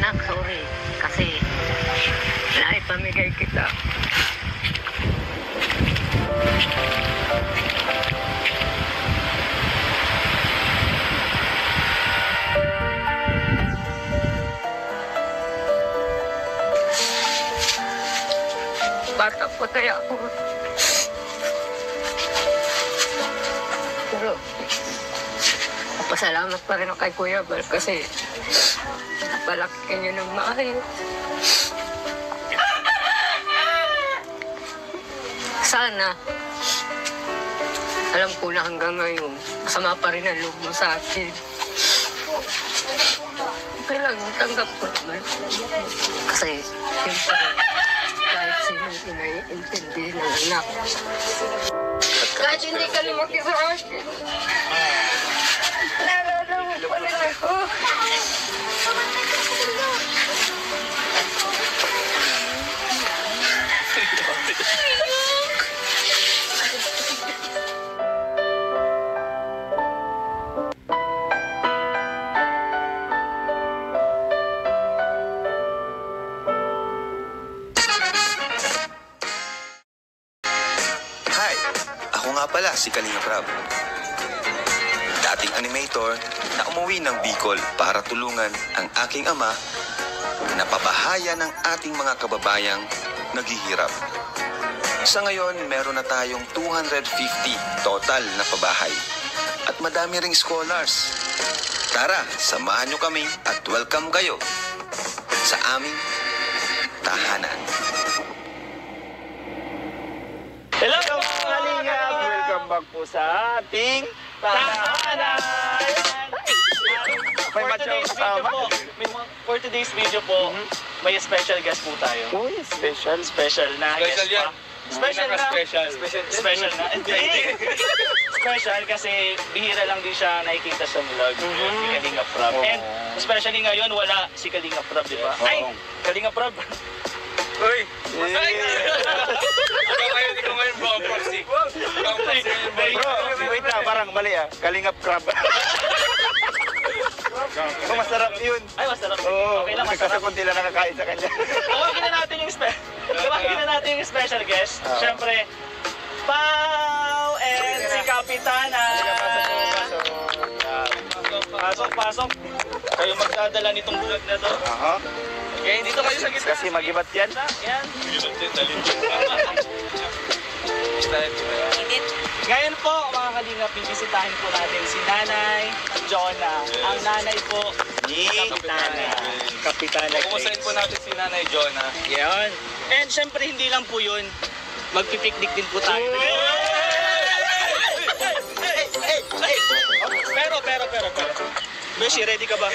Anak, sorry. Kasi naipamigay kita. Bata po tayo ako. Pero, pasalamat pa rin ako kay Kuya Bal kasi napalaki niyo ng maayos. Sana, alam ko na hanggang ngayon, masama pa rin ang loob mo sa akin. Kailangan tanggap ko naman. Kasi, siyempre, kahit sinong inaiintindi ng anak. Kahit hindi ka lumaki sa akin. Nalalaman pa rin ako. Hi! Ako nga pala si Kalinga Prab. Dating animator na umuwi ng Bicol para tulungan ang aking ama na pabahayan ng ating mga kababayang naghihirap. Sa ngayon, meron na tayong 250 total na pabahay at madami ring scholars. Tara, samahan nyo kami at welcome kayo sa aming tahanan. Hello po, Kalinga! Welcome back po sa ating tahanan! For today's video po, may special guest po tayo. Uy, special. Special na guest yan. pa. Special na. Special na. Special kasi bihira lang din siya nakikita sa vlog. Si Kalinga Prab. And especially ngayon, wala si Kalinga Prab, di ba? Ay! Kalinga Prab! Uy! Ikaw ngayon ba ang proxy? Wait na, parang mali ah. Kalinga Prab. Oh, masarap yun. Ay, masarap. Oo, Okay lang, kasi masarap. kunti lang nakakain sa kanya. Tawagin na natin yung special guest. Siyempre, Pao and si Kapitana. Pasok. Kayo magdadala nitong vlog na to. Aha. Okay, dito kayo sa gitna. Kasi magibat yan. Yan. Ngayon po, mga kalingap, bibisitahin po natin si Nanay Jonah. Ang nanay po ni Kapitana Kumustahin po natin si Nanay Jonah. Yan. And syempre, hindi lang po yun. Magpipiknik din po tayo. Pero. Beshi, ready ka ba?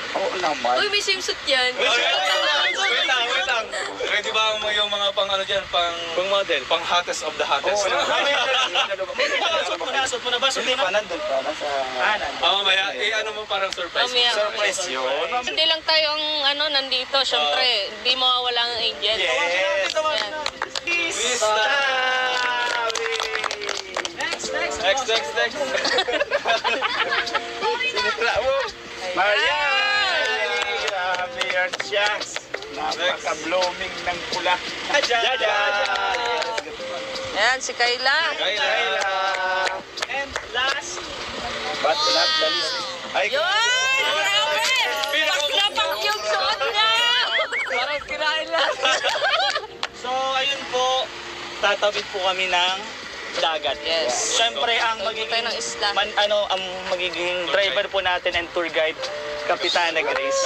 Oo naman. Uy, may swimsuit yan. Wait lang. Ready ba ang yung mga pang ano dyan? Pang model? Pang hottest of the hottest. Suot mo na ba? Sutin mo? Nandun pa. Mamaya. Ano mo parang surprise? Mamaya. Surprise yun. Hindi lang tayong nandito, syempre. Hindi mawawala ang angel. Yes. Yan. Please. Next. Sinitra mo. Maria! Grabe yan siya. Napaka-blooming ng pula. Jaja! Ayan, si Kayla. Kayla! And last, But not the least. Ay, Yun! Grabe! Paglapak yung suot niya! Parang kirain lang. so ayun po, tatawid po kami ng dagat. Yes. Siyempre, ang Magiging tayo ng isla. ang magiging driver po natin and tour guide, Kapitana Grace.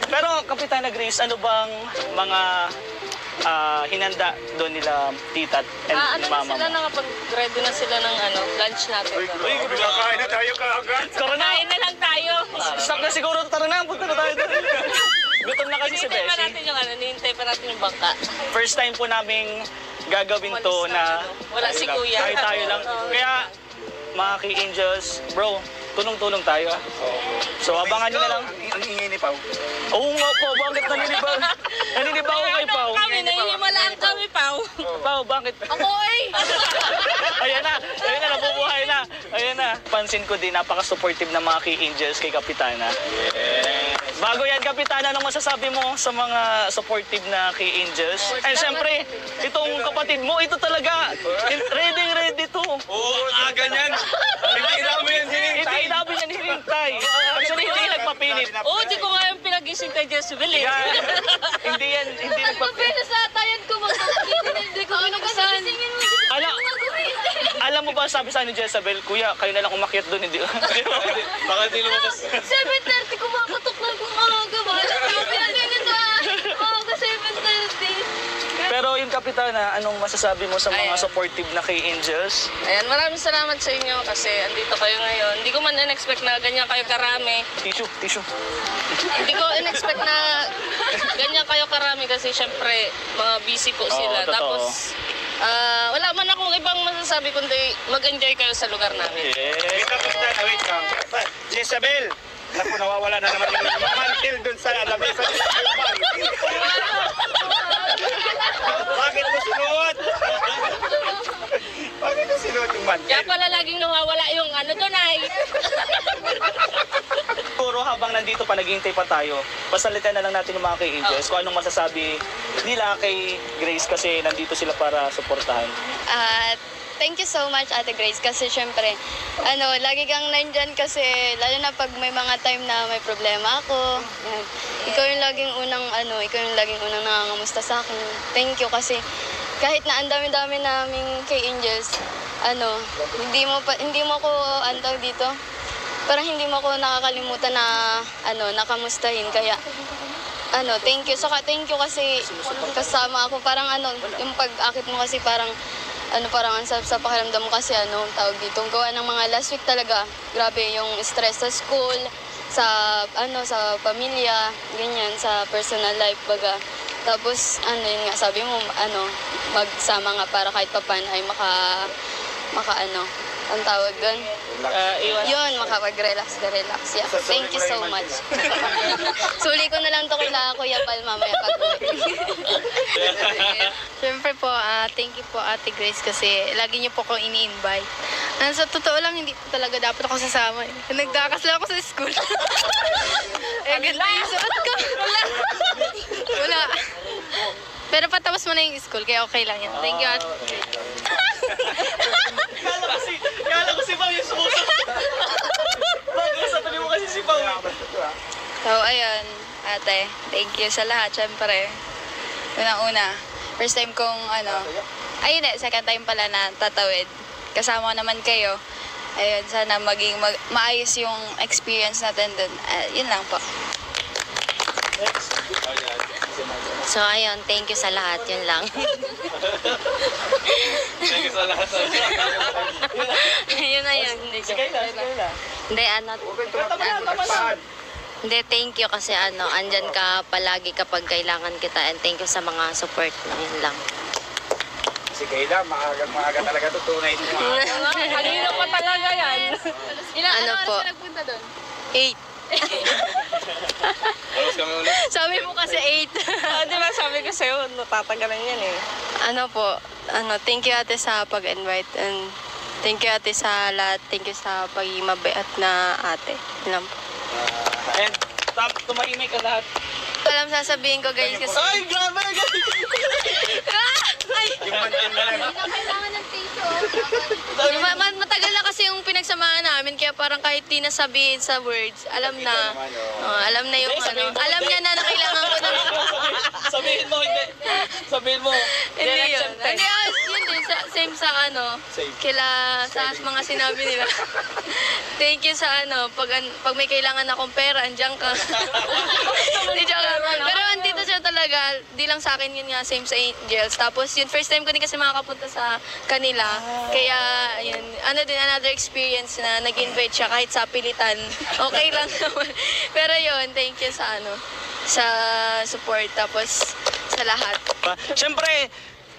Pero Kapitana Grace, ano bang mga hinanda doon nila tita and mama Sila mo? nakapag-ready na sila ng lunch natin. Uy, kakain na tayo kaagad. Tara na! Kain na lang tayo. Stop na siguro, tara na! Punta na tayo doon. Gutom na kasi si Hinihintay pa Beshi. natin yung hinihintay pa natin yung bangka. First time po naming gagawin to na wala si Kuya. tayo lang. Kaya mga K-Angels, bro, tulong-tulong tayo. So abangan nyo na lang. Ang ingay ni Pao. Oo nga po, bakit naninibaw? Naninibaw ko kay Pao. Kami, nahihimalaan kami, Pao. Pao, bakit? Ako Ayan na, nabubuhay na. Ayan na. Pansin ko din, napaka-supportive ng mga K-Angels kay Kapitana. Bago yan, Kapitana, anong masasabi mo sa mga supportive na kay Angels? And syempre, itong kapatid mo, ito talaga, ready to. Oo, ganyan. Hindi namin Hindi namin yan hinintay. Actually, hindi nagpapilit. Oo, di ko nga yung pinagising kay Jezebel eh. Yan. hindi nagpapilit. Pinasatayan ko hindi ko pinagsahan. Alam mo ba, sabi sa ni Jezebel, Kuya, kayo na lang umakyat doon, hindi. Baka di lumabas. 7:30 kumakatok na kung maaga ba? Pinatingin na maaga 7:30. Pero yung Kapitana, anong masasabi mo sa mga Ayan. supportive na kay Angels? Ayan, maraming salamat sa inyo kasi andito kayo ngayon. Hindi ko man in-expect na ganyan kayo karami. Tissue. Hindi ko in-expect na ganyan kayo karami kasi syempre mga busy po sila. totoo. Tapos wala man akong ibang masasabi kundi mag-enjoy kayo sa lugar namin. Yes. Wait lang. Jezebel! Naku, nawawala na naman yung mantil dun sa lamesa. Bakit mo sinuot? Bakit mo sinuot yung mantil? Kaya pala laging nawawala yung ano doon ay. Siguro habang nandito pa, naghihintay pa tayo, pasalitan na lang natin yung mga kay Angels kung anong masasabi nila kay Grace kasi nandito sila para suportahan. Thank you so much, Ate Grace, kasi syempre, lagi kang nandyan kasi, lalo na pag may mga time na may problema ako, yan. Ikaw yung laging unang nangangamusta sa akin. Thank you kasi kahit na ang dami-dami naming kay Angels, hindi mo ko antaw dito. Parang hindi mo ko nakakalimutan na, nakamustahin, kaya, thank you. Saka thank you kasi kasama ako, parang yung pag-akit mo kasi parang ang sarap sa pakiramdam mo kasi tawag dito, gawa ng mga last week talaga. Grabe yung stress sa school, sa pamilya, ganyan, sa personal life baga. Tapos yun nga sabi mo, magsama nga para kahit papan ay ang tawag doon. Yun, makapag-relax. Yeah. Thank you so much. Suli ko na lang to kila Kuya Pal mamaya pag-uwi. Siyempre po, thank you po Ate Grace kasi lagi niyo po akong ini-invite. Sa totoo lang, hindi po talaga dapat ako sasama. Nagdakas lang ako sa school. Ganito yung suot ko. Wala. Pero patapos mo na yung school, kaya okay lang yan. Thank you, Ate. Kala ko si Pao yung sumusunod. Bakit sa tabi mo kasi si Pao? So, ayun, Ate, thank you sa lahat, syempre. Unang-una, first time kong, second time pala na tatawid. Kasama ko naman kayo. Ayun, sana maging maayos yung experience natin dun. Yun lang po. So, ayun, thank you sa lahat. Yun lang. Thank you sa lahat. Yun na yun. Sige na. Hindi, Hindi, thank you kasi andyan ka palagi kapag kailangan kita, and thank you sa mga support. Yun lang. Si Kayla, maaga talaga ito. Tunay mo. Kanina pa talaga yan. Ano po? 8. Alas kami ulit. Sabi mo kasi 8. Di ba sabi ko sa'yo, tatagalan yan eh. Thank you Ate sa pag-invite, and thank you Ate sa lahat. Thank you sa pagiging mabait na ate. Yun lang po. And tumahimik ka lahat. Alam sasabihin ko guys kasi... Ay, grabe! Yung mantil na lang. Kailangan ng tissue. Matagal na kasi yung pinagsamahan namin, kaya parang kahit di nasabihin sa words, alam na. Alam na yung alam niya na kailangan ko na. Sabihin mo, hindi. Sabihin mo. Hindi yun. Hindi, yun din. Same sa sa mga sinabi nila. Thank you sa pag may kailangan akong pera, andyan ka. Hindi, joke lang. Pero andito siya talaga, di lang sa akin yun nga, same sa Angels. Tapos yun, first time ko din kasi makakapunta sa kanila. Kaya, yun, another experience na nag-invite siya kahit sa pilitan. Okay lang naman. Pero yun, thank you sa sa support, tapos sa lahat. Siyempre,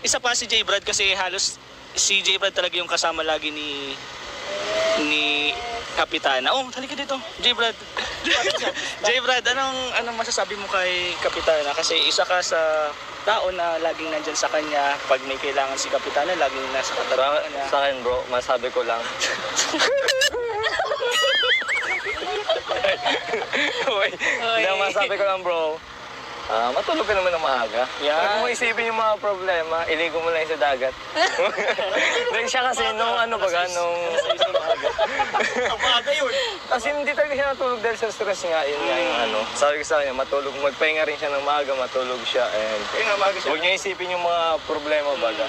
isa pa si J. Brad kasi halos si J. Brad talaga yung kasama lagi ni Kapitana. Oh, halika dito. J. Brad. J. Brad, anong masasabi mo kay Kapitana? Kasi isa ka sa tao na laging nandyan sa kanya. Pag may kailangan si Kapitana, laging nasa katabi niya. Sa akin bro, masabi ko lang. Hindi, ang masabi ko lang, bro, matulog ka naman ng maaga. Huwag mo isipin yung mga problema, iligo mo lang sa dagat. Then siya kasi nung nung... Ang maaga yun. Kasi hindi talaga siya natulog dahil sa stress nga, yun nga yung Sabi ko sa kanya, matulog, magpahinga rin siya ng maaga, matulog siya. And huwag niya isipin yung mga problema baga.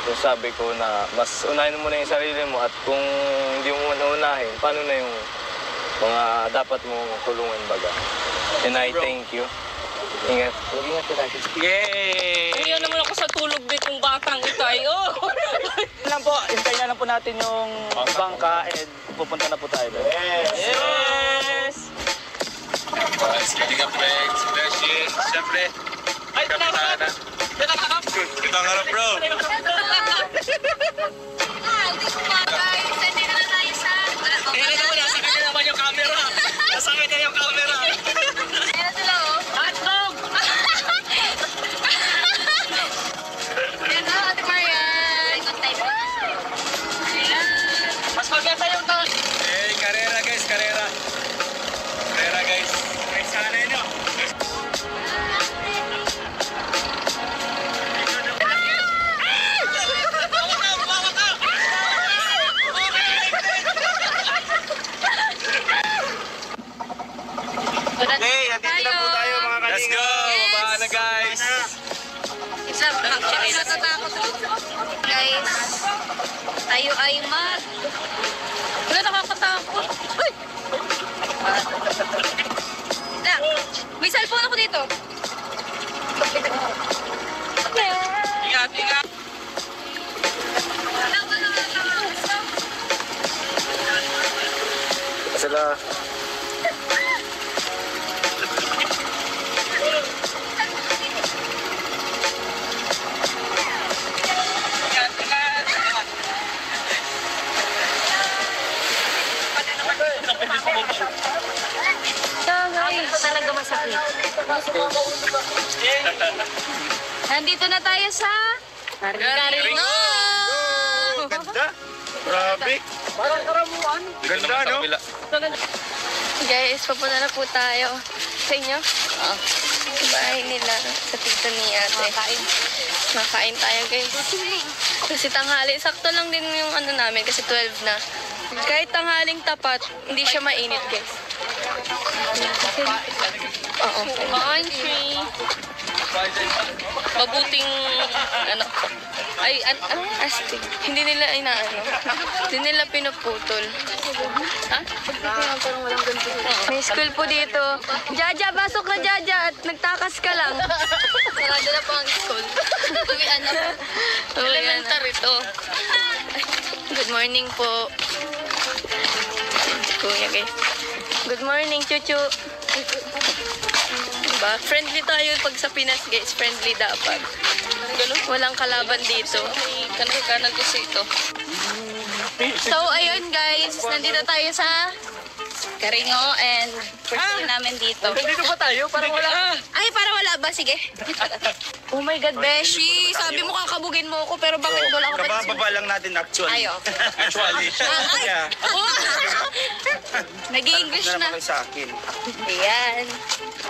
So sabi ko na mas unahin mo na yung sarili mo at kung hindi mo unahin, paano na yung mga dapat mong tulungan baga. And I thank you. Ingat. Ingat ka tayo. Yay! Umiyan naman ako sa tulog bitong batang ito ay, Lang po, hintayin na lang po natin yung bangka and pupunta na po tayo doon. Yes! Sige ka, Flex. Beshi. Siyempre. Ay, Kapitana. Kita nga na, bro. Nasa kanya naman yung camera. Nasa kanya yung camera. Hotdog! Mas maganda yung to. Eh, karera, guys. Karera. Karera, guys. Guys, sana nyo. Hey, nandito na po tayo mga kalinga. Let's go. Baba na, guys. Natatakot guys. Tayo ay mag... Wala, nakakatakot. Uy! May cellphone ako dito. Ingat, ingat. Sila. Talaga masakit. Nandito na tayo sa Carino. Ganda. Grabe. Parang karamuan. Ganda, no? Guys, papunta na po tayo sa inyo. Sa bahay nila, sa tito ni ate. Makain tayo, guys. Kasi tanghali, sakto lang din yung namin kasi 12 na. Kahit tanghaling tapat, hindi siya mainit, guys. Oo. Country. Mabuting, astig. Hindi nila hindi nila pinuputol. Ha? Parang walang ganito. May school po dito. Jaja, pasok na Jaja at nagtakas ka lang. Sarado na po ang school. Uwian na po. Elementary to. Good morning po. Kuya, guys. Good morning, Chuchu. Diba? Friendly tayo pag sa Pinas, guys. Friendly dapat. Walang kalaban dito. Kanan ko ito. So, ayun, guys. Nandito tayo sa Carino and first time namin dito. Nandito pa tayo? Parang wala. Ay, para wala ba? Sige. Oh my God, Beshi. Sabi mo kakabugin mo ako, pero bakit wala ako pa? Kabababa lang natin actually. Ayo. Actually. Ay! Yeah. Nag-i-English Ano na. naman kayo sa akin? Ayan.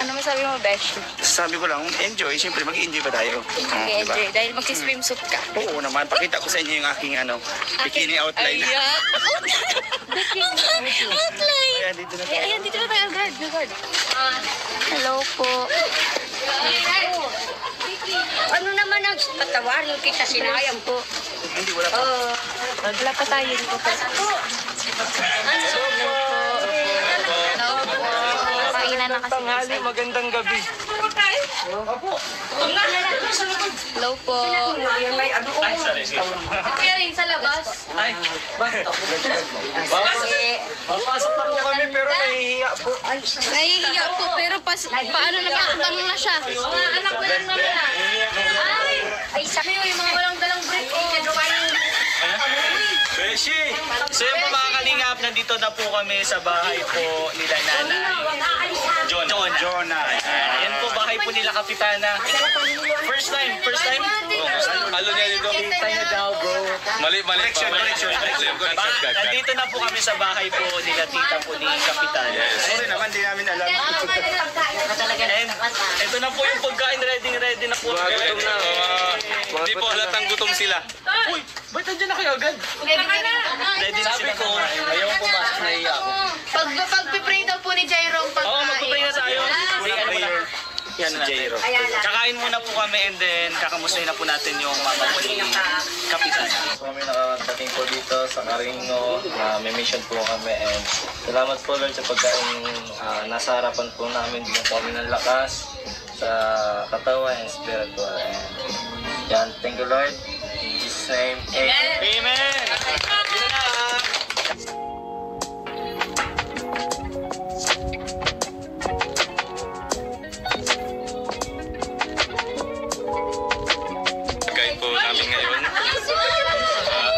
Ano masabi mo, Beshi? Sabi ko lang, enjoy. Siyempre, mag-enjoy pa tayo. Okay, dahil mag-swimsuit ka. Oo naman. Pakita ko sa inyo yung aking bikini outline. Ayan. Outline. Ayan, dito na tayo. Ayan, dito na tayo. Guard. Hello po. Ano naman ang patawarin kita, sinayang po. Hindi, wala pa. Wala pa tayo dito. Hello po. Kainan na kasi. Tanghali, magandang gabi. Hello po. Kaya rin sa labas. Papasok na po kami pero nahihiya po. Nahihiya po, pero paano nakakatang na siya? Mga anak ko lang naman na. Ay, sabi yung mga walang dalang brief. Beshi! So yung mga kalingap, nandito na po kami sa bahay po nila nanay. Jonah. Jonah. Yan po bahay bahay po nila Kapitana. First time? Ano niya dito? Mali. Nandito na po kami sa bahay po nila tita po ni Kapitana. Sorry naman, di namin alam. And ito na po yung pagkain, ready na po. Gutom na. Hindi po halatang gutom sila. Uy, ba't nandiyan na kayo agad? Ready na sila kumain. Ayaw pumasok, naiiyak ako. Pag-pray daw po ni Jairo ang Oo, magpapray na tayo. Yan na natin. Kakain muna po kami and then kakamustahin na po natin yung mama po ni Kapitana. So kami nakatating po dito sa Carino, may mission po kami and salamat po Lord sa pagkain nasa harapan po namin, bigyan po kami ng lakas sa katawan and spiritual. And yan, thank you Lord. In Jesus' name, amen. Amen! Pagkain po namin ngayon.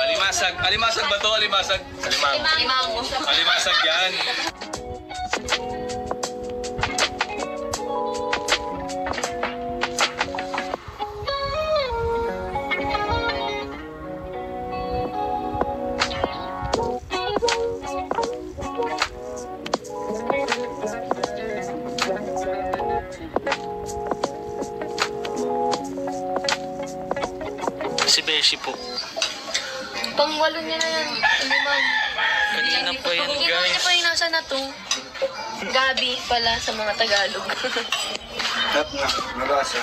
Alimasag. Alimasag ba to? Alimasag? Alimasag yan. Si Beshi po. Pangwalo niya na yan. Limang. Kanina pa yan, Kung ginawa niya pa yung nasa na to. Gabi pala sa mga Tagalog. Nabasa.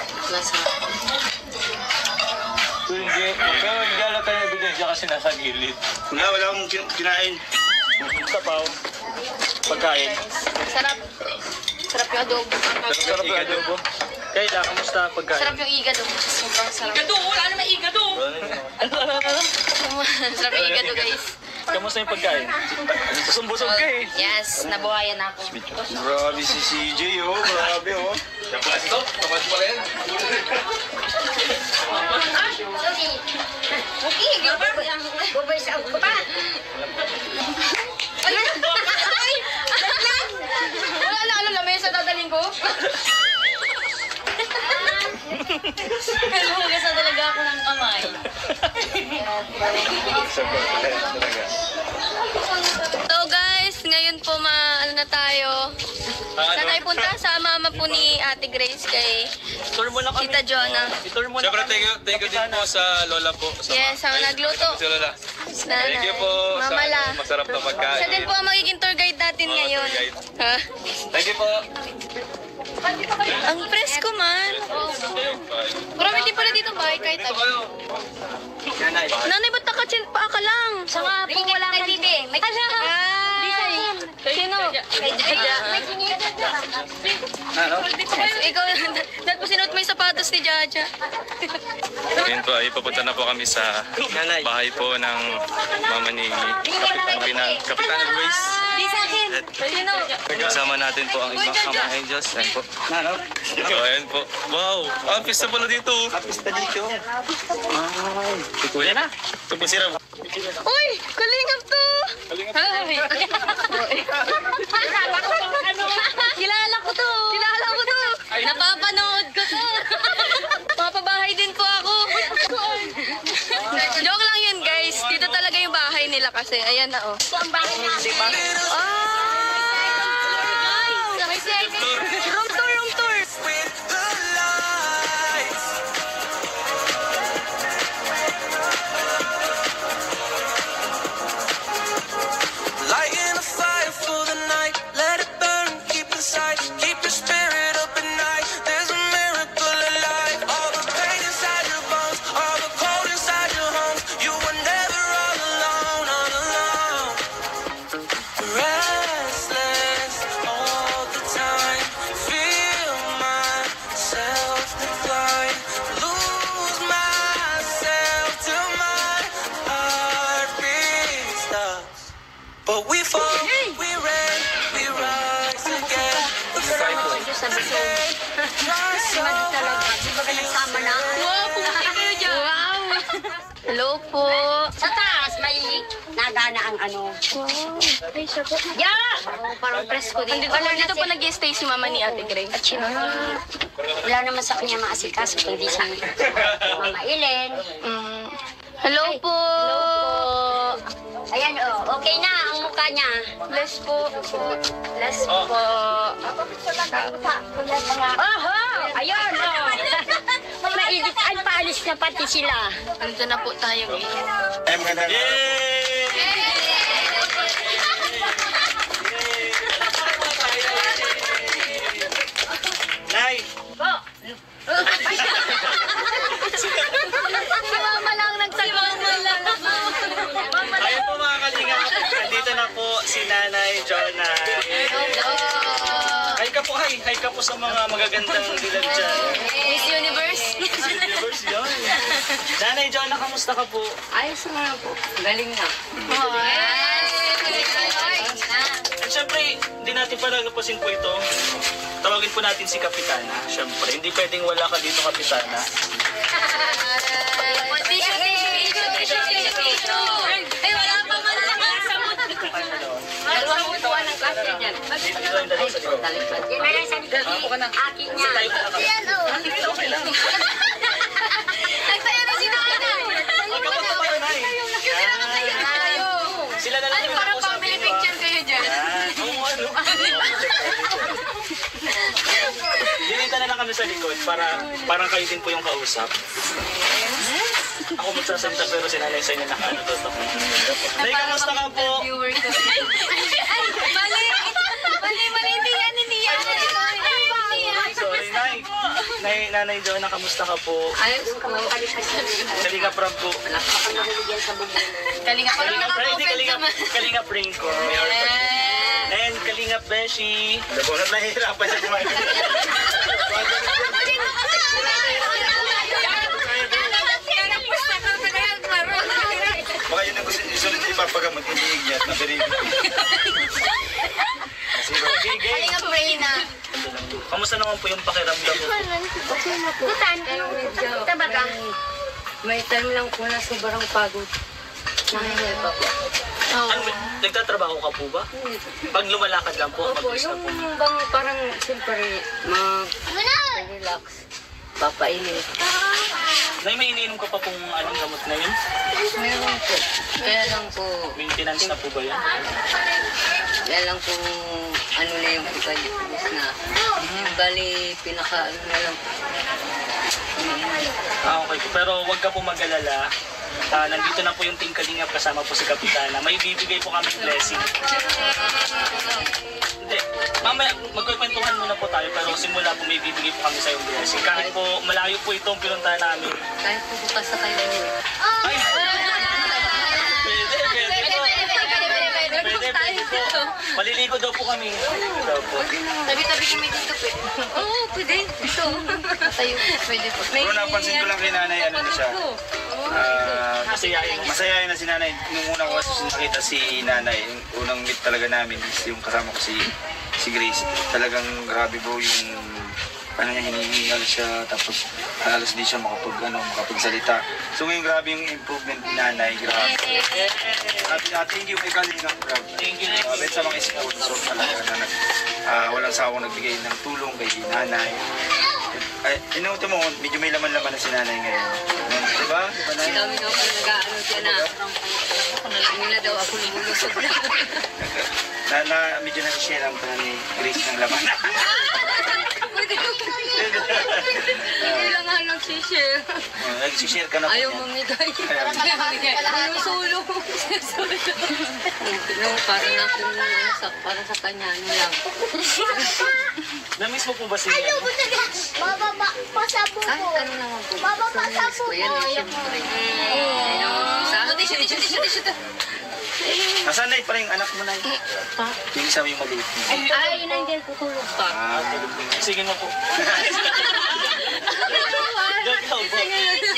Hindi. Pero hindi alam tayo ebidensya kasi nasa gilid. Wala akong kinain. Sapaw. Pagkain. Sarap. Sarap yung adobo. Sarap yung adobo. Kayla, kamusta pagkain? Sarap yung igado. Sobrang sarap. Igado! Wala naman igado! Sarap yung igado, guys. Kamusta yung pagkain? Busog-busog ka eh. Yes, nabuhayan ako. Grabe si CJ oh. Grabe oh. Kapas to? Kapas pala yan. Okay, gabay sa ako pa. Ay! Wala na ano lamesa dadaling ko. Hugas na talaga ako ng kamay. So guys, ngayon po ano na tayo. Saan tayo punta? Sa mama po ni Ate Grace kay Tour mo na kami. Tita Jonah. I-tour mo na Siyempre, kami. thank you din po sa lola po. Yes, ang nagluto. Si lola. Nanay. Thank you po sa Mamala. masarap na pagkain. Siya din po ang magiging tour guide natin Oo, ngayon. tour guide. Ha? Thank you po. Ang presko man. Pero hindi pala dito ba? Kahit Dito kayo. Nanay, ba't nakachill pa ka lang? Sa nga po wala ka dito. Sino? Kay Jaja. Ikaw, dahil po sinuot mo yung sapatos ni Jaja. Ngayon po ay papunta na po kami sa bahay po ng mama ni Kapitan Grace. Di sa akin. Sino? Kasama natin po ang ibang mga angels. Ayan po. So, ayan po. Wow! Ah, pista pala dito. Pista dito. Kuya na. Ito po sila. Uy! Kalingap to! Hi! Kilala ko to! Napapanood ko to! Mapabahay din po ako. Joke lang yun guys. Dito talaga yung bahay nila kasi. Ayan na oh. Ito ang bahay nila. Diba? May second. Room tour. Lighting a fire for the night, let it burn, keep inside, keep your spirit up at night. There's a miracle alive. All the pain inside your bones, all the cold inside your homes. You were never all alone. Restless all the time, feel myself decline, lose myself till my heart stops. But we fall, we rain, we rise again. The Wow! Hello po. Sa taas, may nagana ang ano. Ay, siya po. Yeah! Oh, parang presko din. Dito po nag-stay si mama ni Ate Grace. At sino, wala naman sa kanya maasikaso, kundi sa Mama Ellen. Hello po. Ayan, oh, okay na ang mukha niya. Bless po. Bless po. Oho! Ayun, oh. Pag naigit, ay, paalis na pati sila. Nandito na po tayo. Nay! Si mama lang nagsagot. Ayun po mga kalinga. Nandito na po si Nanay Jonah. Hi ka po, hi. Hi ka po sa mga magagandang dilag dyan. Miss Universe. Universe yun. Nanay Jonah, kamusta ka po? Ayos naman po. Galing na. At syempre, hindi natin palalapasin po ito. Tawagin po natin si Kapitana. Syempre, hindi pwedeng wala ka dito, Kapitana. Ay, wala pa man lang sa mood. Dalawang utuan ng klase dyan. Dito yung dalawa sa likod. Yan na lang sa likod. Akin niya. Tayo po na kami. Okay lang. Nagtayo na si Nanay. Huwag ka magpapayo, Nay. Sila na lang Ay, yung parang nakausap family dito, ah. picture kayo dyan. Oo, ano? Dinita na lang kami sa likod para parang kayo din po yung kausap. Ako magsasalita pero si Nanay sa inyo nakaano to. Nay, kamusta ka po? Viewer ko. Ay, mali. Mali, hindi yan, hindi yan. Sorry, Nay. Nanay Jonah, kamusta ka po? Ayos po. Kalinga Prab po. Kalinga pa lang Hindi, naka-open naman. Kalinga Pring ko. And Kalinga Beshi. Nagulat nahihirapan siya kumain. Baka yun ang gusto isunod ipapagamot, iniig niya at nabirigin. Kalinga Preyna. Kamusta naman po yung pakiramdam mo? Okay na po. Pero medyo may time lang po na sobrang pagod. Nahingal pa po. Ano, nagtatrabaho ka po ba? Pag lumalakad lang po, Opo, mabilis na yung po. bang parang siyempre mag-relax. Papainit. Nay, may iniinom ka pa pong anong gamot na yun? Meron po. Kaya lang po, Maintenance na po ba yan? kaya lang po ano na yung pagkalipas na. Bali, pinaka ano na lang po. Okay po. Pero wag ka po mag-alala. Nandito na po yung Team Kalingap kasama po si Kapitana. May bibigay po kami blessing. Hindi. Mamaya, magkukwentuhan muna po tayo pero simula po may bibigay po kami sa yung blessing. Kahit po malayo po itong pinuntahan namin. Kahit po bukas sa kayo uwi. Ay! Pwede po. Maliligo daw po kami. Maliligo daw po. Tabi-tabi kami dito po. Oo, pwede. Dito. Tayo, pwede po. Pero napansin ko lang kay nanay, ano na siya. Masayahin. Masayahin na si nanay. Nung una ko kasi nakita si nanay, yung unang meet talaga namin is yung kasama ko si Grace. Talagang grabe po yung ano niya, hinihingal siya, tapos halos di siya makapagsalita. So ngayon grabe yung improvement ni nanay, grabe. At thank you kay Kalingap Prab. Thank you. Grabe sa mga sponsor talaga na walang sawang nagbigay ng tulong kay nanay. Inuto mo, medyo may laman-laman na si nanay ngayon. Diba? Diba Si nanay? dami na ako nag-ano siya na. Hindi na daw ako lumusog na. Medyo na-share ang ni Grace ng laman. Hindi lang nga nag-share. Nag-share ka na po Ayaw niya. mamigay. Ayaw. Ayaw sulo. Yung parang akong para sa kanya, ano lang. Na-miss mo po ba si Pasabo Kahit ko. ano naman po. Baba, Sa miss ko yan, eh, siyempre. Sa Tissue. Nasaan na pa rin yung anak mo na yun? Yung isa mo yung maliit. Ay, nandiyan tutulog pa. Sige mo po. Joke lang po.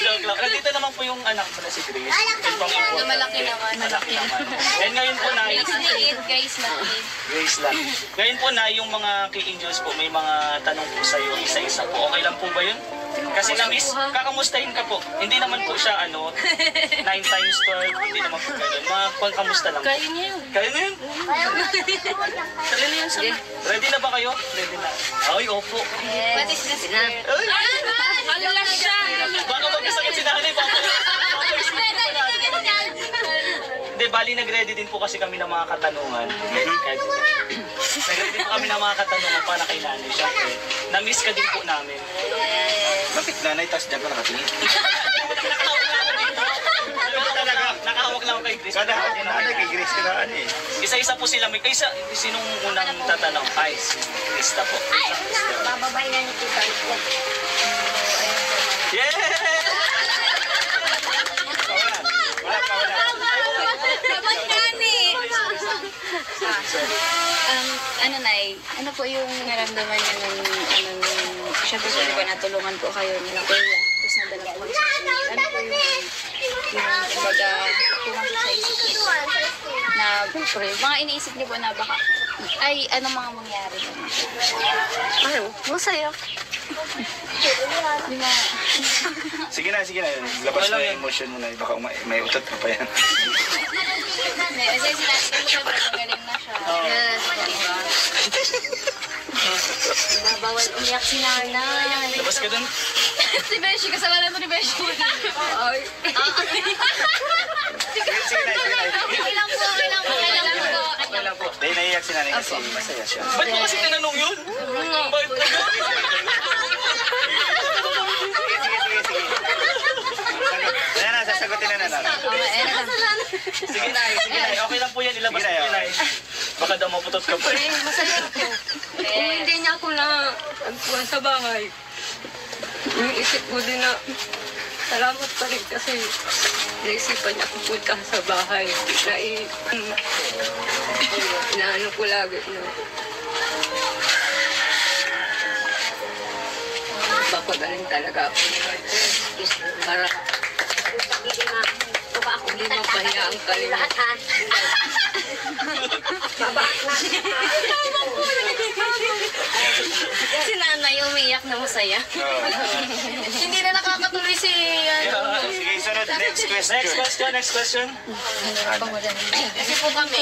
Joke lang. Nandito naman po yung anak mo na si Grace. Yung pang-ipo. Na malaki naman. Malaki naman. And ngayon po na, Guys, maliit. Grace lang. Ngayon po na, yung mga key angels po, may mga tanong po sa'yo, isa-isa po. Okay lang po ba yun? Kasi na-miss, kakamustahin ka po. Hindi naman po siya 9 times 12, hindi naman po ganun. Mga kamusta lang. Kaya niya yun. Kaya na yun. Tala na yun sa Ready na ba kayo? Ready na. Ay, opo. What is this? Ay! Alala siya. Baka magkasakit si nanay. Hindi, bali nag-ready din po kasi kami ng mga katanungan. Nag-ready din po kami ng mga katanungan para kay nanay. Siyempre, na-miss ka din po namin. Bakit nanay, tas dyan ka nakatingin? Nakahawak lang ako kay Grace. Kada nanay, kay Grace ka na eh. Isa-isa po sila. May sinong unang tatanong? Ay, si Krista po. Bababay na ni Tita. Yeah! Nay, ano po yung naramdaman niyo nung, syempre po di ba natulungan po kayo nila kuya, tapos nadala po kayo sa susunod. Ano po yung kumbaga, pumasok sa isip niyo na, syempre, mga iniisip niyo po na baka, ay, ano mga mangyari po? Ano, masaya. Di ba? Sige na. Labas mo yung emotion mo na. Baka may utot ka pa yan. Hindi, kasi sinabi ko siya, magaling na siya. Yes. Bawal umiyak si nanay. Labas ka dun. Si Beshi, kasama na ito ni Beshi. Ay. Okay lang po. Dahil naiyak si nanay kasi masaya siya. Ba't mo kasi tinanong yun? Ba't Ayan na, sasagutin na nanay. Sige na. Okay lang po yan. Ilabas mo yun. Baka daw maputot ka pa. Masaya po. Kung hindi niya ako na agpuan sa bahay, yung isip ko din na salamat pa rin kasi naisipan niya pupunta sa bahay. Inaano ko lagi na papagaling talaga ako. Para hindi mapahiya ang kalimutan. Si nanay umiyak na masaya. Hindi na nakakatuloy si Sige, sunod. Next question. Next question. kasi po kami,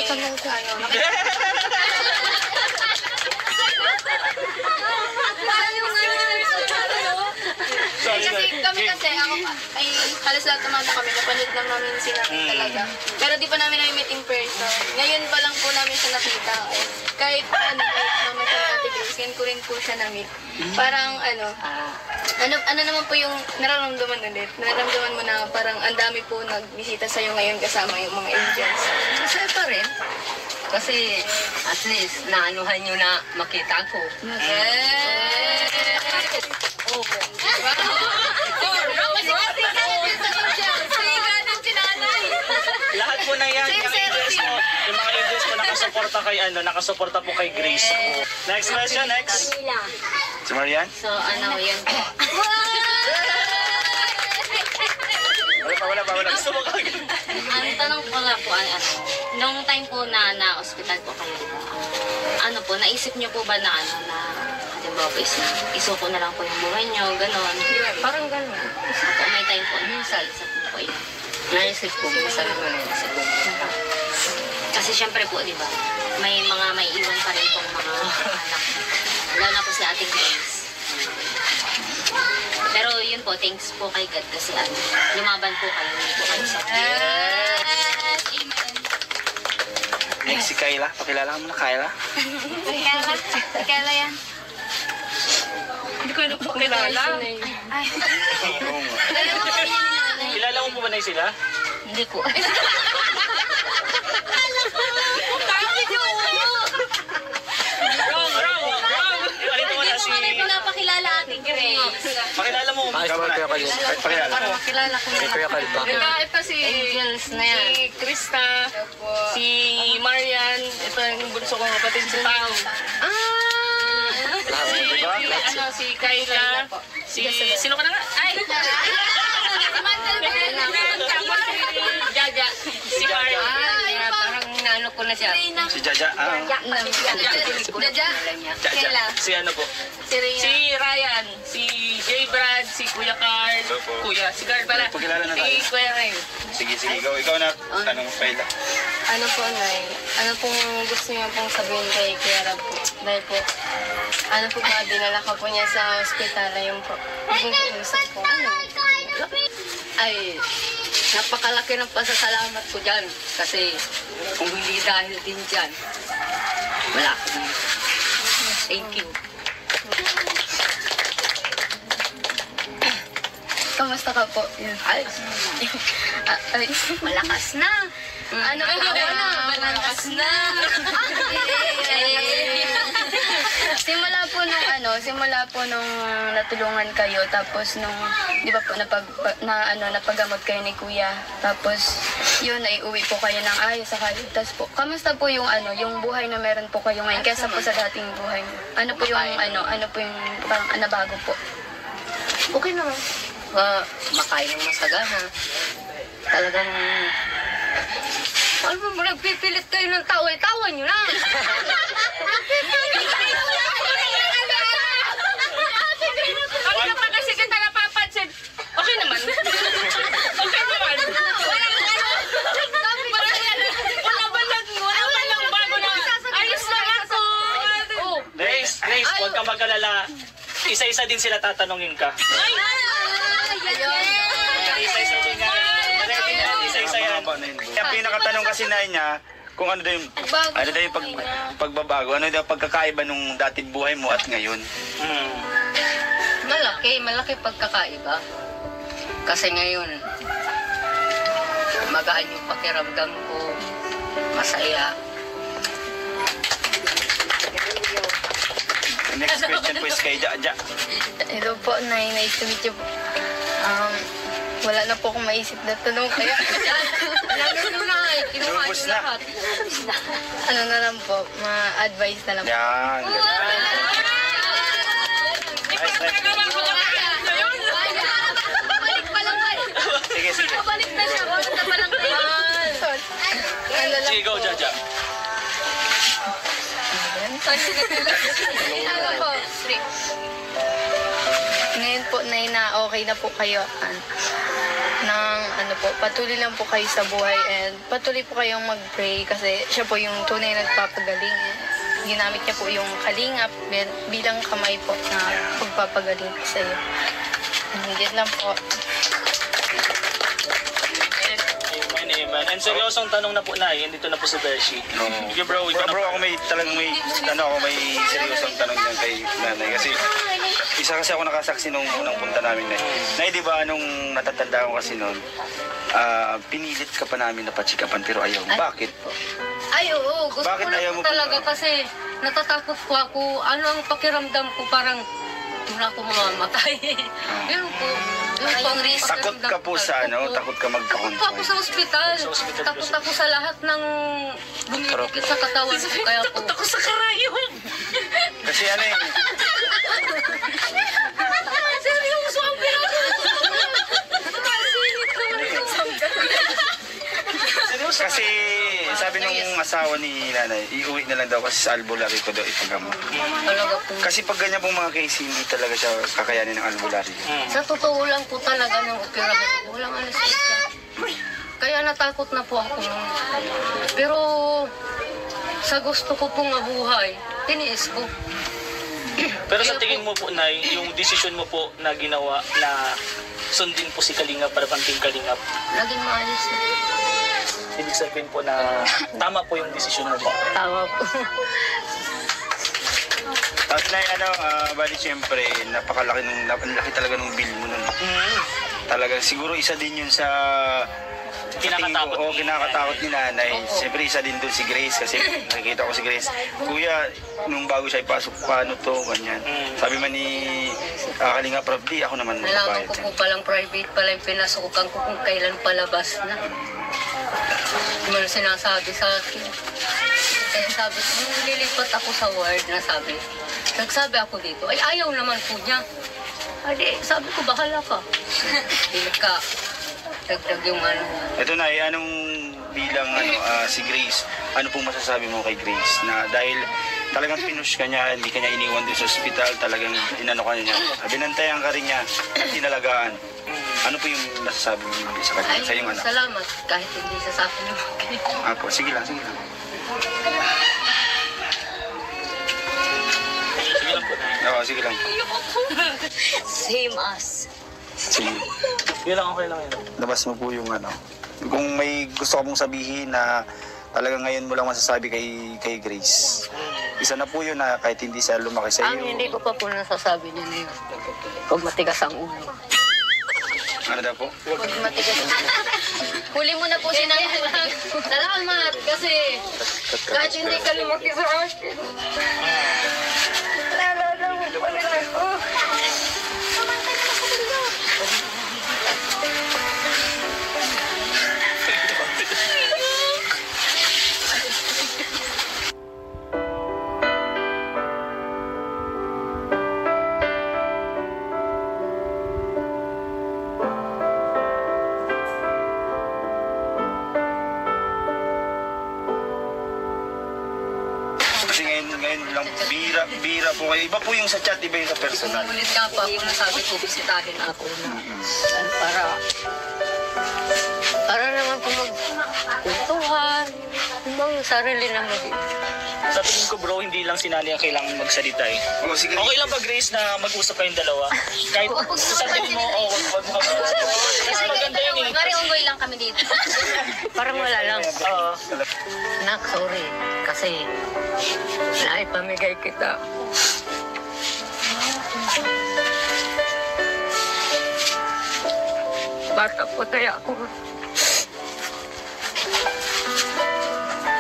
kasi ako ay halos lahat naman na kami napanood lang namin si nanay talaga. Pero di pa namin na-meet in person. Ngayon pa lang po namin siya nakita. Kahit naman siya Ate Grace, ngayon ko rin po siya na-meet. Parang ano naman po yung nararamdaman ulit? Nararamdaman mo na parang ang dami po nagbisita sa'yo ngayon kasama yung mga angels. Masaya pa rin. Kasi at least naanuhan nyo na makita ko. Lahat po na yan. Yung mga angels po nakasuporta po kay Grace po. Next question, next. Si Marian? So yun po. Wala pa. Ang tanong ko lang po, nung time po na na-hospital po kayo, naisip niyo po ba na isuko na lang po yung buhay niyo, gano'n? Parang gano'n. May time po, Minsan. po yun. Naisip ko, sabi ko na sa Kasi syempre po, di ba, may iwan pa rin pong mga anak. Lalo na po si Ate Grace. Pero yun po, thanks po kay God kasi lumaban po kayo, hindi po kayo sa Next si Kayla. Pakilala ka muna, Kayla. Kayla yan. Hindi ko na po kilala. Kilala mo po ba na sila? Hindi ko. Pinapakilala Ate Grace. Pakilala mo. Pakilala. Makilala ko na. Ito si Angels na yan. si Krista, si Marian, ito yung bunso kong kapatid si Pao. Si Kayla, sino ka na nga? Ay! Tapos si Jaja, si Marian. Parang naano ko na siya. Si Jaja. Jaja, Kayla. Si ano po? Si Rhea. Si Ryan, si J. Brad, si Kuya, si Carl pala. Pagkilala na tayo. Si Kuya ngayon. Sige, ikaw na. Tanong mo, Paila. Ano po, Nay? Ano pong gusto niyo pong sabihin kay Kuya Rab po? Dahil po, ano po ba, dinala ka po niya sa ospital, yung po, yung po, ano? Ay, napakalaki ng pasasalamat ko dyan. Kasi kung hindi dahil din dyan, wala ko dito. Thank you. Kamusta ka po? Ay, Ay, malakas na. ano po, Malakas na. Simula po nung natulungan kayo, tapos nung, di ba po, napagamot kayo ni Kuya, tapos yun, naiuwi po kayo ng ayos sa kaligtas po. Kamusta po yung yung buhay na meron po kayo ngayon, kaysa po sa dating buhay niyo? Ano po yung, ano po yung parang nabago po? Okay naman. Makain ng masagana. Talagang, ano mo, nagpipilit kayo ng tao, tawa nyo lang. Bakit pa kasi kita napapansin? Okay naman. Okay naman. Wala ba lang bago na? Ayos lang ako. Grace, huwag ka mag-alala. Isa-isa din sila tatanungin ka. Isa-isa din nga. Ready na, isa-isa yan. Ang pinakatanong kasi na niya, kung ano daw yung pagbabago, ano daw pagkakaiba nung dating buhay mo at ngayon. Malaki pagkakaiba. Kasi ngayon, magaan yung pakiramdam ko, masaya. Next question po is kay Jaja. Hello po, Nay. Nice to meet you po. Wala na po akong maisip na tanong kaya. Lubos na. Ano na lang po, ma-advise na lang po. Yan. Sige. Balik na siya. Balik na palang tayo. Sige, go, Jaja. Ano po? Ngayon po, Nay, na okay na po kayo. Patuloy lang po kayo sa buhay and patuloy po kayong mag-pray kasi siya po yung tunay na nagpapagaling. Ginamit niya po yung kalingap bilang kamay po na pagpapagaling po sa iyo. Hindi lang po. Amen. And seryosong tanong na po na, dito na po si Beshi. Sige bro, Bro, ako may seryosong tanong dyan kay nanay. Kasi isa kasi ako nakasaksi nung unang punta namin na. Nay, di ba nung natatanda ko kasi noon, pinilit ka pa namin na pa-check-upan pero ayaw. Bakit? Ay, oo. Gusto Bakit ko na ayaw po mo po? talaga kasi natatakot ko ako. Ano ang pakiramdam ko, parang wala ako mamamatay. Yun po. Takot ka po sa takot ka Takot po ako sa ospital. Takot ako sa lahat ng bumibigit sa katawan ko. Kaya po. Takot ako sa karayom. Kasi Seryoso ang Kasi sabi nung asawa ni nanay, iuwi na lang daw kasi sa albularyo ko daw ipagamot. Talaga po. Kasi pag ganyan pong mga case, hindi talaga siya kakayanin ng albularyo. Sa totoo lang po talaga ng operasyon. Walang anesthesia. Kaya natakot na po ako nun. Pero sa gusto ko pong mabuhay, tiniis ko. Pero sa tingin mo po, Nay, yung desisyon mo po na ginawa na sundin po si Kalingap para panting Kalingap, Naging maayos na. ibig sabihin po na tama po yung desisyon mo po. Tama po. At bali siyempre, napakalaki talaga ng bill mo nun. Talaga, siguro isa din yun sa kinakatakot ni nanay. Siyempre, isa din doon si Grace kasi nakikita ko si Grace. Kuya, nung bago siya ipasok, paano to, ganyan. Sabi man ni Kalingap Rob, di ako naman Nalaman magbayad. ko po palang private pala yung pinasukan ko kung kailan palabas na. Hindi sinasabi sa akin. Kaya sabi ko, nung nililipat ako sa ward na nagsabi ako dito, ay ayaw naman po niya. Ay, sabi ko, bahala ka. Hindi ka. Dagdag yung Ito na, anong bilang si Grace, ano pong masasabi mo kay Grace na dahil talagang pinush ka niya, hindi ka niya iniwan din sa ospital, talagang inano ka niya, binantayan ka rin niya, tinalagaan. Ano po yung nasasabi niyo sa kanya, Ay, sa iyong anak? salamat kahit hindi sa akin naman. Apo, sige lang, sige lang. Sige lang po. Oo, sige lang. Same as. Sige. Yun lang, okay lang yun. Labas mo po yung ano. Kung may gusto ka mong sabihin na talagang ngayon mo lang masasabi kay Grace. Isa na po yun na kahit hindi siya lumaki sa Ang iyo. hindi ko pa po nasasabi niya na yun. Huwag matigas ang ulo. Ano daw po? Huwag matigas ang ulo. Huli mo na po sinabi. Salamat kasi kahit hindi ka lumaki sa akin. Nalala mo pa rin ako. Kasi ngayon lang, bira po kayo. Iba po yung sa chat, iba yung sa personal. Ulit nga pa ako nasabi ko bisitahin ako na para naman po magkuntuhan. Yung sarili naman din. Sa tingin ko bro, hindi lang si Nani ang kailangan magsalita eh. Oh, sige. Okay lang ba Grace na mag-usap kayong dalawa? Kahit sa tingin mo, wag mo ka. Kasi maganda yun eh. Unggoy lang kami dito. Parang wala lang. Oo. Nak, sorry. Kasi naipamigay kita. Bata po tayo ako.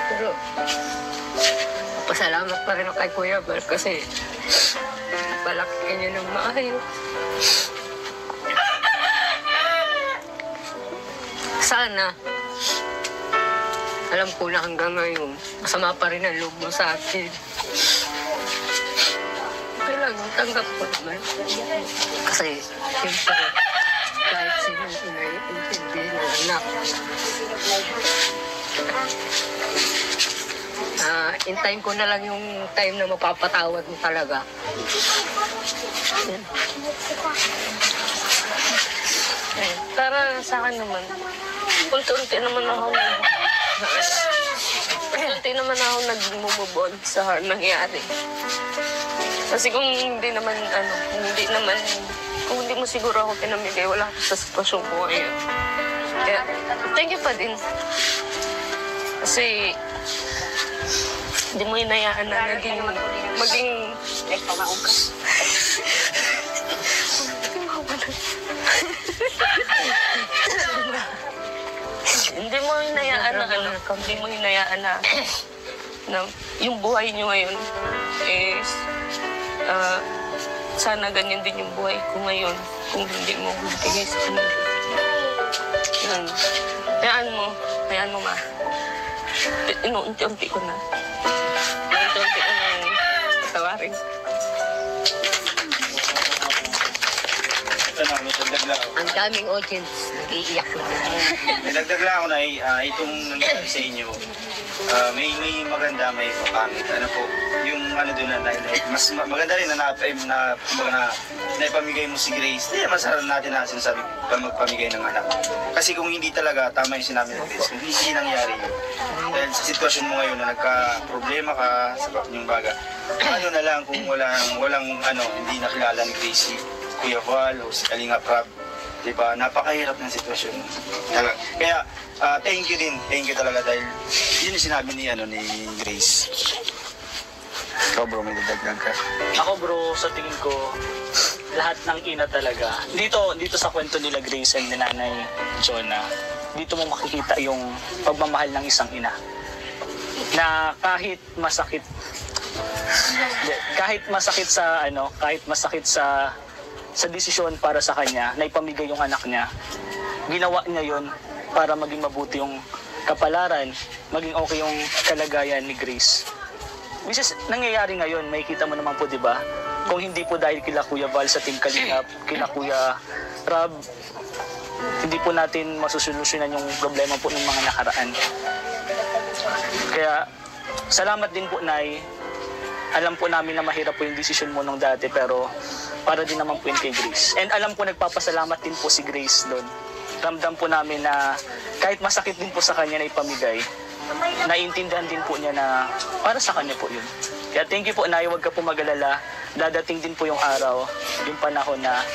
Pero, pasalamat pa rin ako kay Kuya Bal kasi napalaki niya ng maayos. Sana, alam ko na hanggang ngayon, masama pa rin ang loob mo sa akin. Kailangan tanggap ko naman. Kasi, siyempre, kahit sinong inay-intindi ng anak. Intayin ko na lang yung time na mapapatawad mo talaga. Para sa akin naman, unti-unti naman ako nag-move-on sa nangyari. Kasi kung hindi mo siguro ako pinamigay, wala ako sa sitwasyon ko ngayon. Kaya, thank you pa din. Kasi, hindi mo hinayaan na maging hindi mo hinayaan na yung buhay niyo ngayon is sana ganyan din yung buhay ko ngayon kung hindi mo bigay sa kanila. Yun. Hayaan mo ma. Inuunti-unti ko na. Inuunti-unti ko na patawarin. Ang daming audience, nag-iiyak na. Nagdagdag lang ako na itong nangyari sa inyo. May maganda, may pangit. Ano po, yung ano doon na mas maganda rin na naipamigay mo si Grace. Hindi naman sarap natin na sinasabi magpamigay ng anak. Kasi kung hindi talaga, tama yung sinabi ng Grace, kung hindi nangyari yun. Dahil sa sitwasyon mo ngayon na nagka-problema ka sa yung baga, ano na lang kung walang hindi nakilala ni Grace, si Kuya Val o si Kalinga Prab. Diba? Napakahirap ng sitwasyon. Kaya, thank you din. Thank you talaga dahil yun yung sinabi ni Grace. Ikaw bro, may dadagdag ka. Ako bro, sa tingin ko, lahat ng ina talaga. Dito sa kwento nila Grace and ni Nanay Jonah, dito mo makikita yung pagmamahal ng isang ina. Na kahit masakit sa desisyon para sa kanya, na ipamigay yung anak niya, ginawa niya yon para maging mabuti yung kapalaran, maging okay yung kalagayan ni Grace. Which is nangyayari ngayon, makikita mo naman po, di ba? Kung hindi po dahil kila Kuya Val sa Team Kalingap, kila Kuya Rob, hindi po natin masusolusyonan yung problema po ng mga nakaraan. Kaya, salamat din po, Nay. Alam po namin na mahirap po yung desisyon mo nung dati, pero para din naman po yun kay Grace. And alam ko nagpapasalamat din po si Grace doon. Ramdam po namin na kahit masakit din po sa kanya na ipamigay, naiintindihan din po niya na para sa kanya po yun. Kaya thank you po, Nay, huwag ka po mag-alala. Dadating din po yung araw, yung panahon na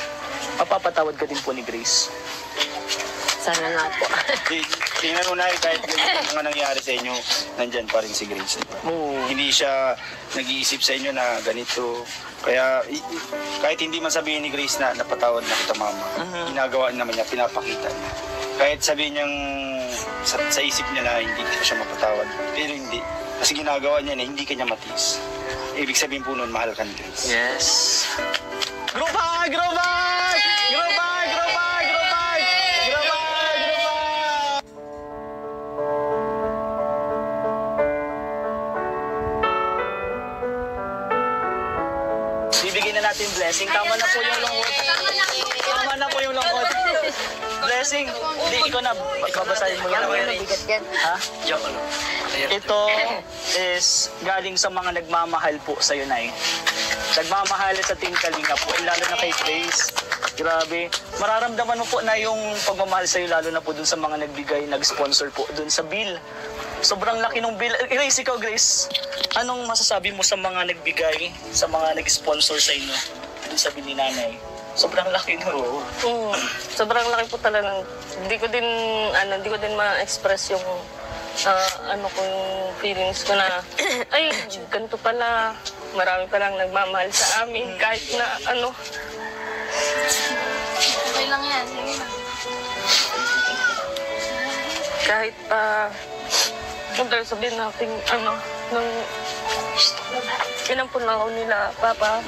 mapapatawad ka din po ni Grace. Sana nga po. Tingnan mo na kahit ganyan mga nangyari sa inyo, nandyan pa rin si Grace. Hindi siya nag-iisip sa inyo na ganito. Kaya kahit hindi man sabihin ni Grace na napatawad na kita mama, ginagawa naman niya, pinapakita niya. Kahit sabihin niyang sa isip niya na hindi ko siya mapatawad, pero hindi. Kasi ginagawa niya na hindi kanya matiis. Ibig sabihin po nun, mahal ka ni Grace. Yes. Group hug! Group hug! Group hug! Group hug! Group hug! Group hug! Group hug! Bibigyan na natin blessing. Tama na po yung lungkot. Tama na po yung lungkot. Blessing. Hindi, ikaw na. Babasahin mo yan. Ha? Ito is galing sa mga nagmamahal po sa'yo, Nay. Nagmamahal sa Team Kalinga po, lalo na kay Grace. Grabe. Mararamdaman mo po na yung pagmamahal sa'yo, lalo na po dun sa mga nagbigay, nag-sponsor po dun sa bill. Sobrang laki ng bill. Grace, ikaw, Grace, anong masasabi mo sa mga nagbigay, sa mga nag-sponsor sa inyo dun sa bill ni Nanay? Sobrang laki no. Sobrang laki po talaga. Hindi ko din ma-express yung yung feelings ko na ay, ganito pala, marami palang nagmamahal sa amin kahit na Okay lang yan. kahit pa sabihin natin nung pinampunan ako nila, Papa,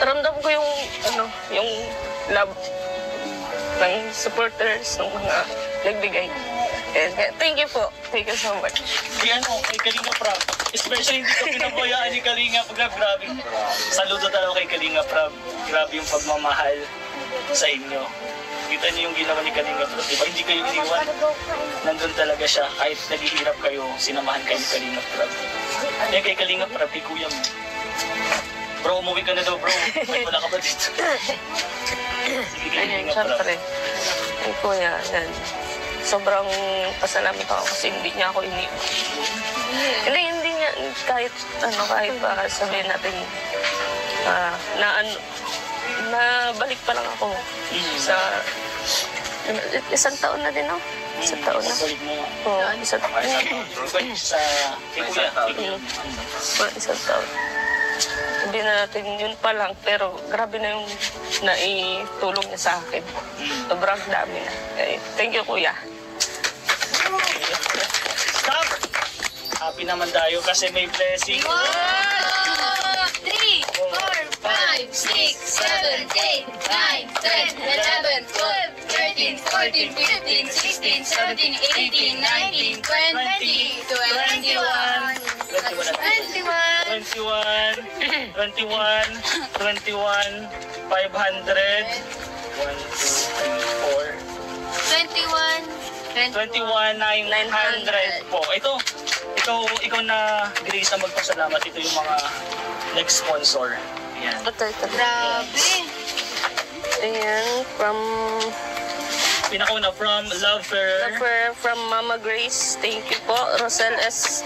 ramdam ko yung love ng supporters, ng mga nagbigay. And thank you po. Thank you so much. Kay Kalinga Prab. Especially hindi ko pinabayaan ni Kalinga Prab. Grabe. Saludo talaga kay Kalinga Prab. Grabe yung pagmamahal sa inyo. Kita niyo yung ginawa ni Kalinga Prab. Diba? Hindi kayo iniwan. Nandun talaga siya. Kahit naghihirap kayo, sinamahan kayo ni Kalinga Prab. Yan kay Kalinga Prab, kay kuya mo. Bro, umuwi ka na daw, bro. Ay, wala ka ba dito? Sige, Kalinga Prab. Siyempre. Ay, kuya, yan. Sobrang pasalamat ako kasi hindi niya ako iniwan. Hindi niya, kahit pa sabihin natin, na balik pa lang ako sa, isang taon na din ako. Isang taon na. Oo, isang taon. Isang taon. Hindi na natin yun pa lang, pero grabe na yung naitulong niya sa akin. Sobrang dami na. Thank you, kuya. Stop! Happy naman tayo kasi may blessing. 1, 2, 3, 4, 5, 6, 7, 8, 9, 10, 11, 12, 13, 14, 15, 16, 17, 18, 19, 20, 21, 500, 1, 2, 3, 4, 21,900 po. Ikaw na, Grace, na magpasalamat. Ito yung mga nag-sponsor. Ayan. Grabe. Ayan, from Pinakauna, from Lover, from Mama Grace. Thank you po. Rosel S.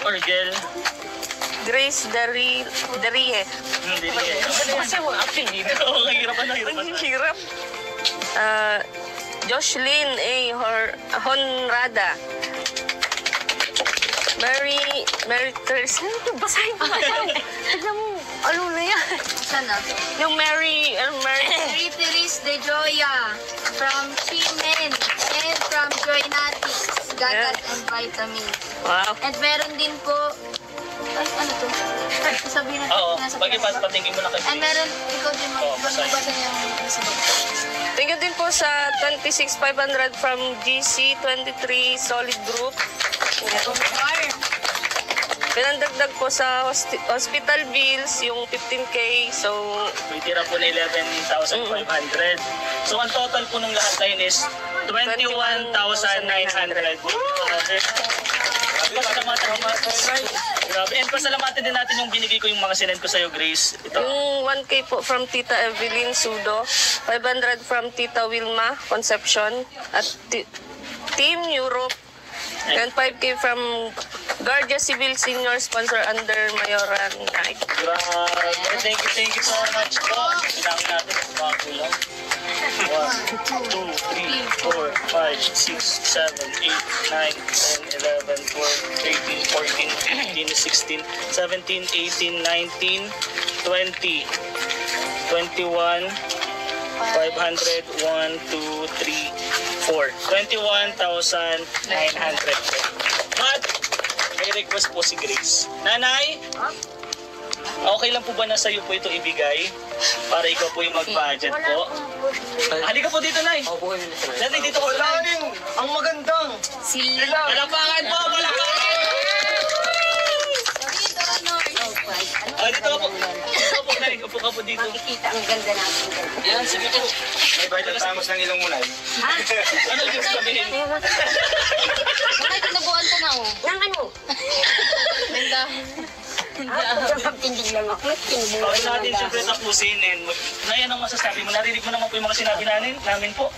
Orgel. Grace Darie. Hindi rin. Kasi mga apelido. Oo, nahirapan. Ang hirap. Joshlyn A. Honrada. Mary Teresa. Basahin mo. Tignan mo. Ano na yan? Sana? Yung Mary Teresa de Joya from Chimen and from Joynatics, Gagat and Vitamins. Wow. At meron din po, ano to? Sabihin natin Oo, nasa patingin mo na kay And Grace. meron, ikaw din magbasa niya yung sa baba. Thank you din po sa 26,500 from GC23 Solid Group. Pinandagdag po sa hospital bills yung 15K. So, may tira po na 11,500. So, ang total po ng lahat na yun is 21,900. Basta naman Grabe. And pasalamatan din natin yung binigay ko yung mga sinend ko sa'yo, Grace. Ito. Yung 1K po from Tita Evelyn Sudo, 500 from Tita Wilma Concepcion at Team Europe, and 5K from Guardia Civil Senior sponsor under Mayoran Knight. Grabe. Thank you so much po. Pinangin natin ang mga kulang. 1, 2, 3, 4, 5, 6, 7, 8, 9, 10, 11, 12, 13, 14, 15, 16, 17, 18, 19, 20, 21, 500, 1, 2, 3, 4. 21,900. But, may request po si Grace. Nanay, okay lang po ba na sa'yo po ito ibigay? Para ikaw po yung mag-budget po? Halika po dito, Nay. Nanay, dito ko lang. Ang magandang! Palapangan po! Palapangan! Dito ka po. Dito po, Nay. Upo ka po dito. Makikita ang ganda natin. Yan, sige po. May budget tamos ng ilong mo na. Ano yung sabihin? Bakit nabuhan ka na, oh? Nang ano? Ganda. Pagtindig lang ako. Okay natin siyempre tapusin. Nay, anong masasabi mo? Narinig mo naman po yung mga sinabi namin po.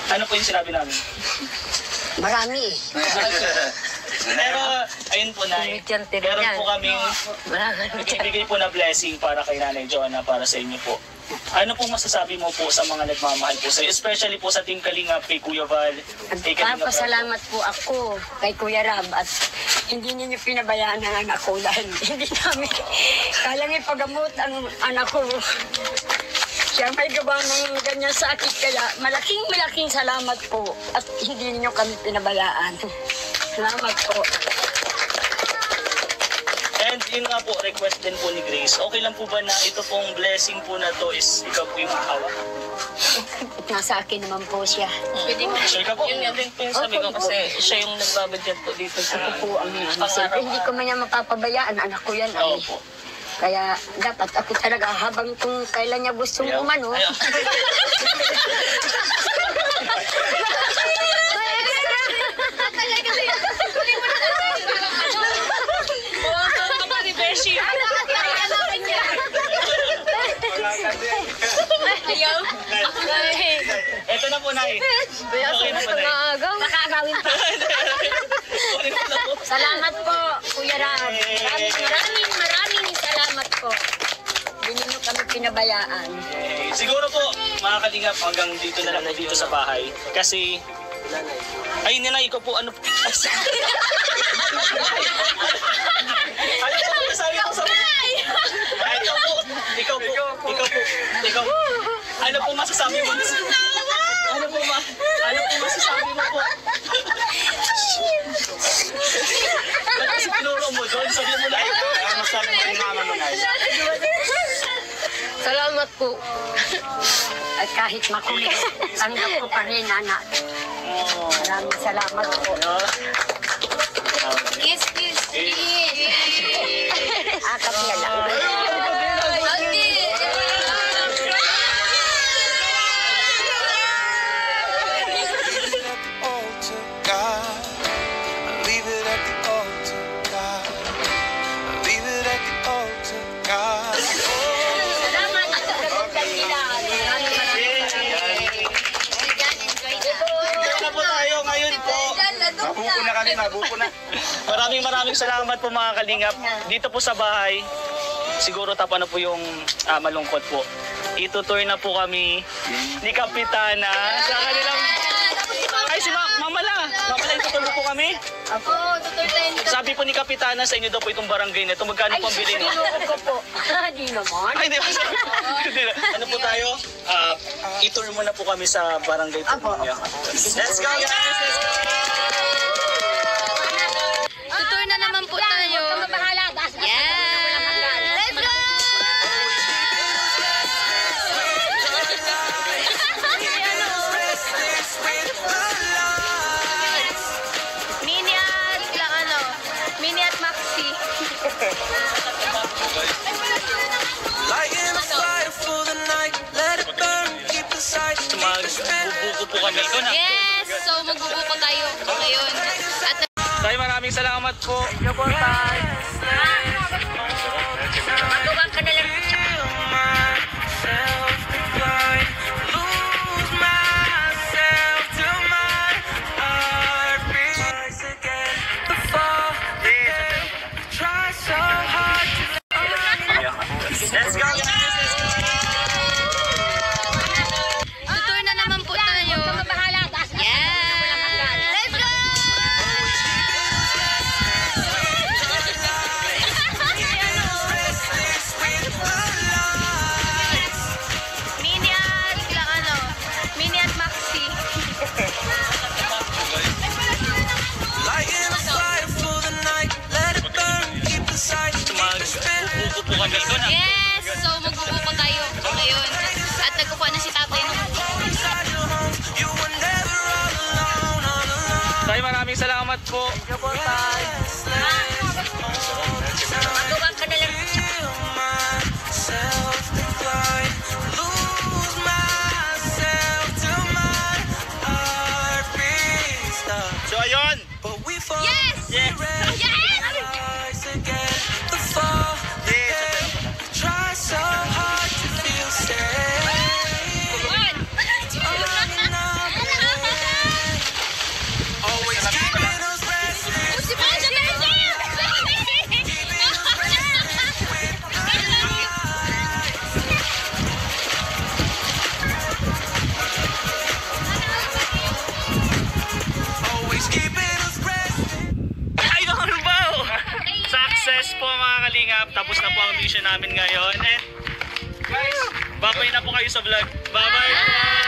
Ano po yung sinabi namin? Marami. Pero, ayun po, Nay. Meron po kaming ibibigay po na blessing para kay Nanay Joanna, para sa inyo po. Ano po masasabi mo po sa mga nagmamahal po sa'yo? Especially po sa Team Kalingap, kay Kuya Val, kay Kalingap. Papasalamat po ako kay Kuya Rab at hindi ninyo pinabayaan ang anak ko dahil hindi namin kalang ipagamot ang anak ko. Siya may gawa ng ganyan sakit kaya malaking salamat po at hindi ninyo kami pinabayaan. Salamat po. And yun nga po, request din po ni Grace. Okay lang po ba na ito pong blessing po na to is ikaw po yung hawak? Nasa akin naman po siya. Pwede mo. Sure ka po? Yun nga din po yung sabi ko kasi siya yung nagbabadyan po dito sa Ako po ang siyempre hindi ko man yan mapapabayaan. Anak ko yan. Oo Ay. po. Kaya dapat ako talaga habang kung kailan niya gustong umano. Ayaw. Ito na po, Nay. Okay na po, Nay. Nakagawin pa. Okay na po. Salamat po, Kuya Rab. Maraming salamat po. Hindi niyo kami pinabayaan. Siguro po, mga kalingap, hanggang dito na lang po dito sa bahay. Kasi, ay, Nanay, ikaw po, ano po? Ano po masasabi ko sa mga? Ay, ikaw po. Ano po masasabi mo? Ano po masasabi mo po? Ba't kasi pinuro mo doon? Sabi mo na, ano masasabi mo yung mama mo, Nay? Salamat po. At kahit makulit, tanggap ko pa rin, anak. Maraming salamat po. Kiss, kiss, kiss. Akap niya lang. Leave it at the altar, God. Leave it at the altar, God. Salamat at kagagdan nila. Dito na po tayo ngayon po. Mabuko na kami, mabuko na. Maraming salamat po mga kalingap. Dito po sa bahay, siguro tapa na po yung malungkot po. Itutour na po kami ni Kapitana sa kanilang... Ay, si Mamala! Mamala, itutour po kami? Oo, tutur tayo nito. Sabi po ni Kapitana sa inyo daw po itong barangay na ito. Magkano po ang bili nyo? Ko po. Di naman. Ay, di ba? Ano po tayo? I-tour muna po kami sa barangay po niya. Let's go, guys! Let's go! Tutur na naman po tayo. Bahala. Let's go! Mini at Maxi. Lighting a fire for the night. Let it burn, keep the sight. Magbubuko po kami. Ikaw na. Yes! So magbubuko tayo ngayon. At Maraming salamat salamat po. Thank you po, Tay. Magawa ka na lang. Let's go! Tutur na naman po tayo. Yeah! Let's go! Mini at Maxi. Magpupo po kami doon. Yes! So magpupupo tayo ngayon. At nagkukuha na si tatay ng Tay, maraming salamat po. Thank you po, Tay. Magawa ka na lang. So, ayun. Yes! Yes! Yes! Ay, ano ba? Success po mga kalingap. Tapos na po ang mission namin ngayon. And guys, babay na po kayo sa vlog. Bye-bye!